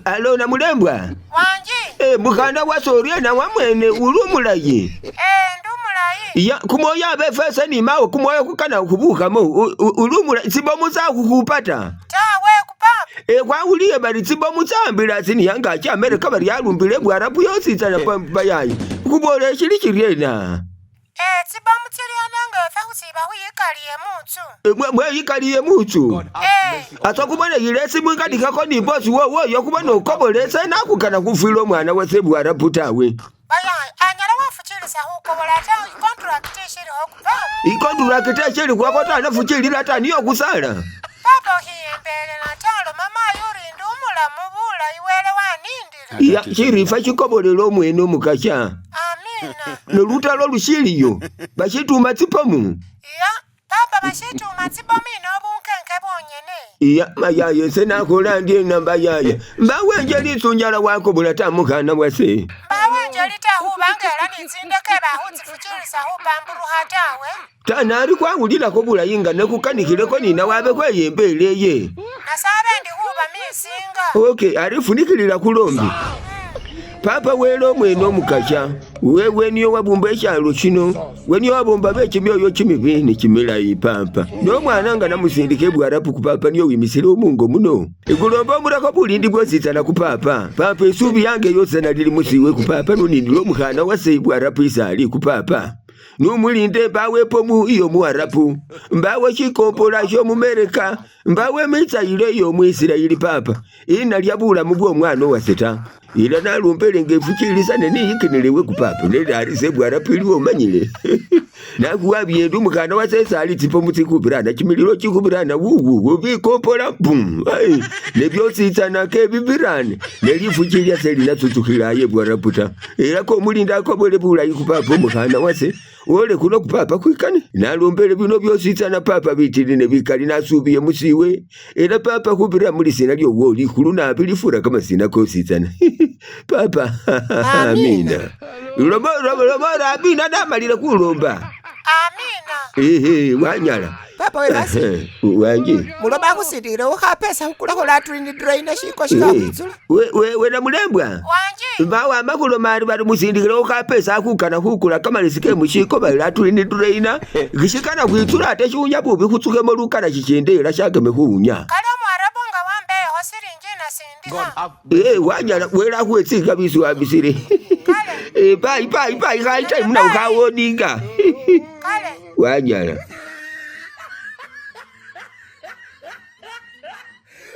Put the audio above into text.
Alo na mulembwa wanji mukanda wasorie na wamwene ulumulayi ya kumoya abefesa ni mawe kumoya kukana kubukamo ulumulayi sibomu za kukupata tawe kupapa kwauliye bali sibomu zambila zini yanga cha Amerika bali yalumbile bwarabu yosita na bayayi kubole chilichirena sibomu chiliananga fakusiba huyikaliye mutu mwe yikaliye mutu atakubona yilesi mwikadikako ni bosi wo yokubona ukobolese nakukana kufilo mwana wese bwarabu tawe bayayi anyala wafuchilisa hukobola ata ikontrakt ishiri hokupapa ikontrakt ishiri kwakota anafuchilila tani yokusala papa hiyembele na talo mama yuri ndumula mubula iwele wanindira ya chirifa chikobolelo mweno mukasha amina nolutalo lushiliyo bashituma tsipamu ya papa bashituma tsipomino bunkenke bonyene iya mayaye senakola ndiye namba yaya mbawenje lisunjala wako bulata mukana wase mbawenje litahubangela nitsindeke bahutsifuchilisa hupamburu hatawe tanari kwawulilako bulayinga nekukanikileko nina wabe kweyembeleye nasabe ndi huba misinga okay arifunikilila kulombi papa welo mweno mukasha wewe niyo wabumba eshalo kino weniyo wabumba bekimyoyo kimibini kimilayi papa no mwana nga namusindike bwarapu kupapa niyo wimisile omungo muno igulomba omulako bulindi bwositana kupapa papa esubi yange yose nalili musiwe kupapa nonindilo mukhana wase bwarapu isali kupapa numulinde mbawe pomu iyo muarapu mbawe chikompola sho mumereka mbawe mitsaile iyo muisiraeli papa ina lyabulamu bw'omwana waseta ila nalumpele ngefuchilisa neni ikinelewe kupapa nelali bwarapu iliwo manyile nakuwabyendu mukana wasesali tsipo mutsikupirana chimililo chikupirana wuwu bikompola bum nebyositsana kebibirane nelifuchilya selina tsutsukilaye bwaraputa ila komulinda akobole bulayi kupapa omukana wase ole kuno kupapa kwikane nalumbele bino byositsana papa bitili nebikali nasubiye musiwe era papa kupira mulisina lyowo likulu nabi lifura kama sina kositsana papa amina lomo amina namalile kulomba amina wanyala papa we basi wanji muloba kusitire ukhapesa ukulako latulini draina shiko shikabitsula wena mulembwa wanji mbawa makulo mali bali musindikile ukhapesa akukana kukula kama lisike mushiko bali latulini draina gishikana kwitsula ate shunya bubi kutsukemo lukana chichendela shageme kuunya kale mwarabu nga wambeho sirinjina sindika wanyala wela kuwetsika bisu wabisire kale pai haita muna ukawoninga kale wanyala